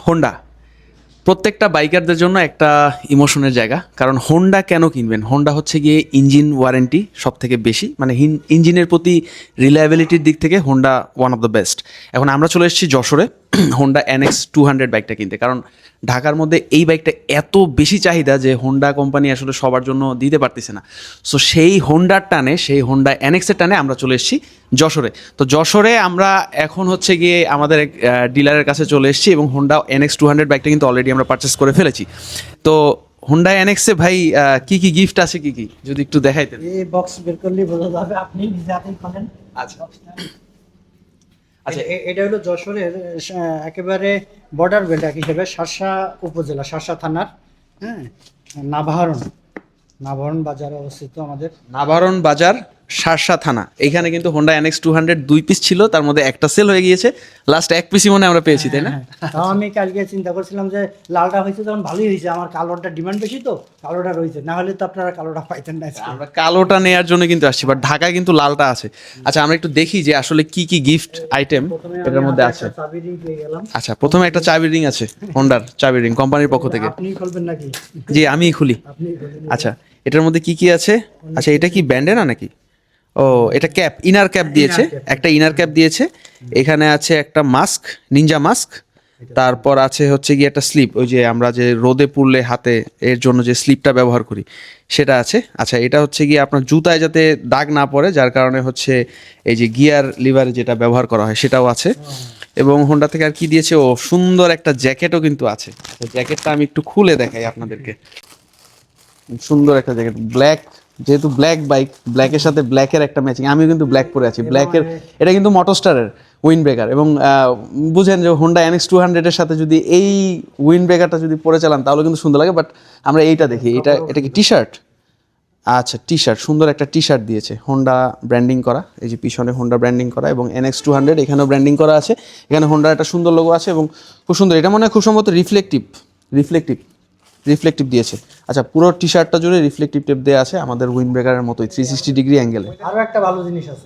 Honda প্রত্যেকটা বাইকারদের জন্য একটা ইমোশনের জায়গা। কারণ হোন্ডা কেন কিনবেন? হোন্ডা হচ্ছে গিয়ে ইঞ্জিন ওয়ারেন্টি সব থেকে বেশি, মানে ইঞ্জিনের প্রতি রিলায়েবিলিটির দিক থেকে Honda one of the best. এখন আমরা চলে এসেছি যশোরে হোন্ডা NX200 বাইকটা কিনতে, কারণ ঢাকার মধ্যে এই বাইকটা এত বেশি চাহিদা যে হোন্ডা কোম্পানি আসলে সবার জন্য দিতে পারতেছে না। সো সেই হোন্ডার টানে, সেই হোন্ডা NX-এর টানে আমরা চলে এসেছি যশোরে। তো যশোরে আমরা এখন হচ্ছে গিয়ে আমাদের এক ডিলারের কাছে চলে এসেছি এবং হোন্ডা NX200 বাইকটা কিন্তু অলরেডি আমরা পারচেস করে ফেলেছি। তো হোন্ডা NX-এ ভাই কি কি গিফট আছে, কি কি যদি একটু দেখাইতেন। এই বক্স বের করলেই বোঝা যাবে, আপনি নিজে হাতেই খোলেন। আচ্ছা আচ্ছা, এটা হলো যশোরের একেবারে বর্ডার বেল্ট হিসেবে শার্শা উপজেলা, শার্শা থানার, হ্যাঁ, নাভারণ বাজারে অবস্থিত আমাদের। নাভারণ বাজার, শার্শা থানা। এখানে কিন্তু হোন্ডা NX200 2 পিস ছিল, তার মধ্যে একটা সেল হয়ে গিয়েছে, লাস্ট এক পিসই মনে হয় আমরা পেয়েছি, তাই না? তাও আমি কালকে চিন্তা করছিলাম যে লালটা হয়েছে তখন ভালোই হয়েছে, আমার কালোটা ডিমান্ড বেশি, তো কালোটা রয়েছে, না হলে তো আপনারা কালোটা পাইতেন না আজকে। আমরা কালোটা নেয়ার জন্য কিন্তু আসছি, বাট ঢাকায় কিন্তু লালটা আছে। আচ্ছা, আমরা একটু দেখি যে আসলে কি কি গিফট আইটেম এটার মধ্যে আছে। চাবি রিং পেয়ে গেলাম। আচ্ছা, প্রথমে একটা চাবি রিং আছে, হোন্ডার চাবি রিং কোম্পানির পক্ষ থেকে। আপনি খুলবেন নাকি? জি, আমিই খুলি। আপনি খুলবেন। আচ্ছা, এটার মধ্যে কি কি আছে? আচ্ছা, এটা কি ব্যান্ডে নাকি? ও, এটা ক্যাপ, ইনার ক্যাপ দিয়েছে, একটা ইনার ক্যাপ দিয়েছে। এখানে আছে একটা মাস্ক, নিনজা মাস্ক। তারপর আছে হচ্ছে গিয়ে একটা স্লিপ, ওই যে আমরা যে রোদে পুড়লে হাতে এর জন্য যে স্লিপটা ব্যবহার করি সেটা আছে। আচ্ছা, এটা হচ্ছে গিয়ে আপনার জুতায় যাতে দাগ না পড়ে, যার কারণে হচ্ছে এই যে গিয়ার লিভারে যেটা ব্যবহার করা হয় সেটাও আছে। এবং হোন্ডা থেকে আর কি দিয়েছে, ও সুন্দর একটা জ্যাকেটও কিন্তু আছে। আচ্ছা, জ্যাকেটটা আমি একটু খুলে দেখাই আপনাদেরকে। সুন্দর একটা জ্যাকেট, ব্ল্যাক, যেহেতু ব্ল্যাক বাইক, ব্ল্যাকের সাথে ব্ল্যাকের একটা ম্যাচিং। আমিও কিন্তু ব্ল্যাক পরে আছি, ব্ল্যাকের। এটা কিন্তু মোটরস্টারের উইন্ড ব্রেকার, এবং বুঝেন যে হোন্ডা NX200 এর সাথে যদি এই উইন্ড ব্রেকারটা যদি পরে চালান তাহলে কিন্তু সুন্দর লাগে। বাট আমরা এইটা দেখি, এটা কি টি শার্ট? আচ্ছা, টি শার্ট, সুন্দর একটা টি শার্ট দিয়েছে, হোন্ডা ব্র্যান্ডিং করা। এই যে পিছনে হোন্ডা ব্র্যান্ডিং করা, এবং NX200 এখানেও ব্র্যান্ডিং করা আছে। এখানে হোন্ডার একটা সুন্দর লোগো আছে এবং খুব সুন্দর। এটা মনে হয় খুব সম্ভবত রিফ্লেকটিভ দিয়েছে। আচ্ছা, পুরো টি শার্টটা জুড়ে রিফ্লেকটিভ টেপ দেওয়া আছে, আমাদের উইন্ড ব্রেকারের মতোই 360 ডিগ্রি অ্যাঙ্গেলে। আরো একটা ভালো জিনিস আছে।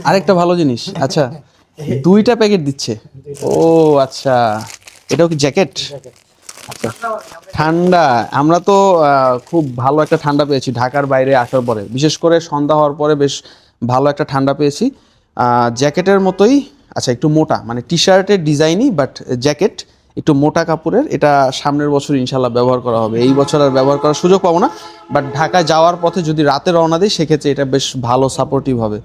আরেকটা ভালো জিনিস, আচ্ছা, দুইটা প্যাকেট দিচ্ছে। ও আচ্ছা, এটাও কি জ্যাকেট? আচ্ছা, ঠান্ডা, আমরা তো খুব ভালো একটা ঠান্ডা পেয়েছি ঢাকার বাইরে আসার পরে, বিশেষ করে সন্ধ্যা হওয়ার পরে বেশ ভালো একটা ঠান্ডা পেয়েছি। জ্যাকেটের মতোই, আচ্ছা একটু মোটা, মানে টি শার্টের ডিজাইনই, বাট জ্যাকেট একটু মোটা কাপড়ের। এটা সামনের বছর ইনশাল্লাহ ব্যবহার করা হবে, এই বছর আর ব্যবহার করার সুযোগ পাবো না। বাট ঢাকায় যাওয়ার পথে যদি রাতে রওনা দিই সেক্ষেত্রে এটা বেশ ভালো সাপোর্টিভ হবে।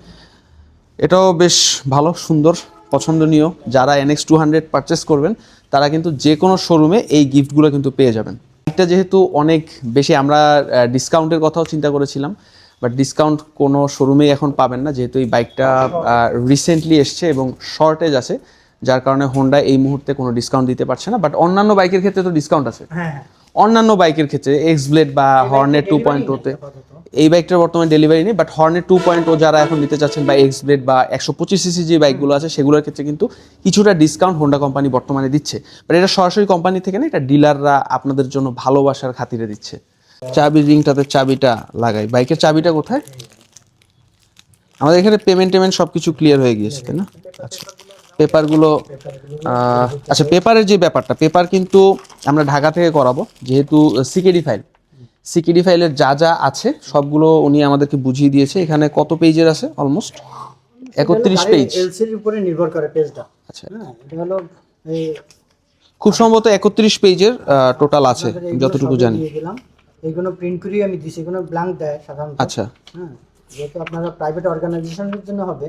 এটাও বেশ ভালো, সুন্দর, পছন্দনীয়। যারা NX200 পারচেস করবেন তারা কিন্তু যে কোনো শোরুমে এই গিফটগুলো কিন্তু পেয়ে যাবেন। এটা যেহেতু অনেক বেশি, আমরা ডিসকাউন্টের কথাও চিন্তা করেছিলাম, বাট ডিসকাউন্ট কোনো শোরুমেই এখন পাবেন না, যেহেতু এই বাইকটা রিসেন্টলি এসছে এবং শর্টেজ আছে, যার কারণে হোন্ডা এই মুহূর্তে কোনো ডিসকাউন্ট দিতে পারছে না। বাট অন্যান্য বাইকের ক্ষেত্রে তো ডিসকাউন্ট আছে। হ্যাঁ, অন্যান্য বাইকের ক্ষেত্রে এক্স ব্লেড বা হর্নেট 2.0-তে, এই বাইকটার বর্তমানে ডেলিভারি নেই, বাট হর্নেট 2.0 যারা এখন নিতে চাচ্ছেন, বা এক্স ব্লেড বা 125cc যে বাইকগুলো আছে সেগুলোর ক্ষেত্রে কিন্তু কিছুটা ডিসকাউন্ট হোন্ডা কোম্পানি বর্তমানে দিচ্ছে। বাট এটা সরাসরি কোম্পানি থেকে না, এটা ডিলাররা আপনাদের জন্য ভালোবাসার খাতিরে দিচ্ছে। চাবি রিংটাতে চাবিটা লাগাই, বাইকের চাবিটা কোথায়? আমাদের এখানে পেমেন্ট সব কিছু ক্লিয়ার হয়ে গিয়েছে, তাই না? আচ্ছা, পেপারগুলো, আচ্ছা, পেপারের যে ব্যাপারটা, পেপার কিন্তু আমরা ঢাকা থেকে করাবো, যেহেতু সিকেডি ফাইলের যা যা আছে সবগুলো উনি আমাদেরকে বুঝিয়ে দিয়েছে। এখানে কত পেজের আছে? Almost 31 page. এলসির উপরে নির্ভর করে পেজটা। আচ্ছা, এটা হলো এই খুব সম্ভবত 31 পেজের টোটাল আছে যতটুকু জানি। এইগুলো প্রিন্ট করি আমি দিছি, এগুলো ব্ল্যাঙ্ক দেয় সাধারণত। আচ্ছা, হ্যাঁ, যেহেতু আপনারা প্রাইভেট অর্গানাইজেশনের জন্য হবে,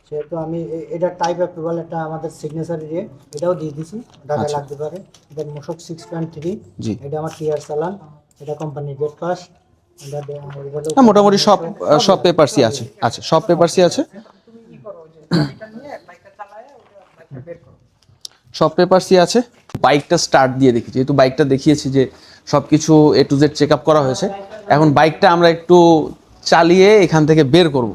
সেহেতু আমি এটা টাইপ অ্যাপ্রুভাল একটা আমাদের সিগনেচার দিয়ে এটাও দিয়ে দিছি, ঢাকায় লাগতে পারে। এটা মোশক 6.3, এটা আমার টিআর চালান, এটা কোম্পানির গেট পাস, এটা মোটামুটি সব পেপারসই আছে। আচ্ছা, সব পেপারসই আছে, সব পেপারসই আছে। বাইকটা স্টার্ট দিয়ে দেখি, যেহেতু বাইকটা দেখিয়েছি যে সব কিছু A to Z check up করা হয়েছে, এখন বাইকটা আমরা একটু চালিয়ে এখান থেকে বের করব।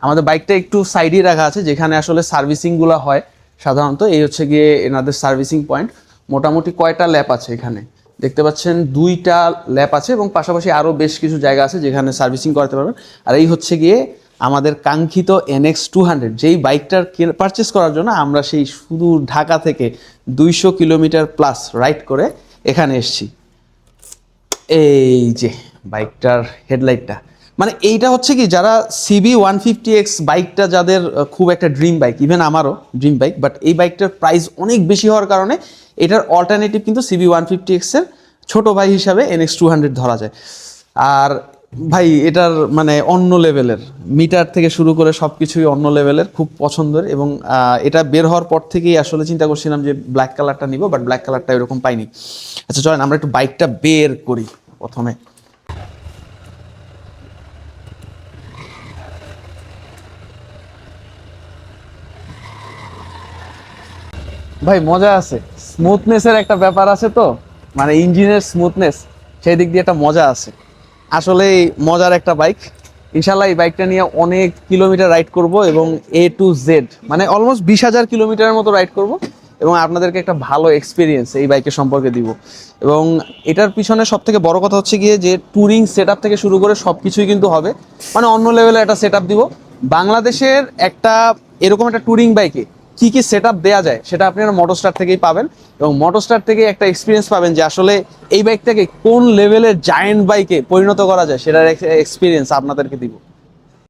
আমাদের বাইকটা একটু সাইডে রাখা আছে, যেখানে আসলে সার্ভিসিংগুলো হয় সাধারণত। এই হচ্ছে গিয়ে এনাদের সার্ভিসিং পয়েন্ট। মোটামুটি কয়টা ল্যাপ আছে এখানে দেখতে পাচ্ছেন, 2টা ল্যাপ আছে, এবং পাশাপাশি আরও বেশ কিছু জায়গা আছে যেখানে সার্ভিসিং করাতে পারবেন। আর এই হচ্ছে গিয়ে আমাদের কাঙ্ক্ষিত NX200, যেই বাইকটার পারচেস করার জন্য আমরা সেই সুদূর ঢাকা থেকে 200 কিলোমিটার প্লাস রাইড করে এখানে এসেছি। এই যে বাইকটার হেডলাইটটা, মানে এইটা হচ্ছে কি, যারা CB150X বাইকটা যাদের খুব একটা ড্রিম বাইক, ইভেন আমারও ড্রিম বাইক, বাট এই বাইকটার প্রাইস অনেক বেশি হওয়ার কারণে এটার অল্টারনেটিভ কিন্তু CB150X এর ছোট ভাই হিসাবে NX200 ধরা যায়। আর ভাই এটার মানে অন্য লেভেলের, মিটার থেকে শুরু করে সব কিছুই অন্য লেভেলের, খুব পছন্দের। এবং এটা বের হওয়ার পর থেকেই আসলে চিন্তা করছিলাম যে ব্ল্যাক কালারটা নিব, বাট ব্ল্যাক কালারটা এরকম পাইনি। আচ্ছা চলেন আমরা একটু বাইকটা বের করি প্রথমে। ভাই মজা আছে, স্মুথনেসের একটা ব্যাপার আছে তো, মানে ইঞ্জিনের স্মুথনেস, সেই দিক দিয়ে একটা মজা আছে। আসলে মজার একটা বাইক। ইনশাল্লাহ এই বাইকটা নিয়ে অনেক কিলোমিটার রাইড করব এবং A to Z মানে অলমোস্ট 20,000 কিলোমিটারের মতো রাইড করব এবং আপনাদেরকে একটা ভালো এক্সপিরিয়েন্স এই বাইকের সম্পর্কে দিব। এবং এটার পিছনে সব থেকে বড় কথা হচ্ছে গিয়ে যে ট্যুরিং সেট আপ থেকে শুরু করে সব কিছুই কিন্তু হবে, মানে অন্য লেভেলে একটা সেট আপ দিব। বাংলাদেশের একটা এরকম একটা ট্যুরিং বাইকে কি কি সেট আপ দেওয়া যায় সেটা আপনারা মোটরস্টার থেকেই পাবেন, এবং মোটরস্টার থেকে একটা এক্সপিরিয়েন্স পাবেন যে আসলে এই বাইকটাকে কোন লেভেলের জায়ান্ট বাইকে পরিণত করা যায়, সেটার এক্সপিরিয়েন্স আপনাদেরকে দিব।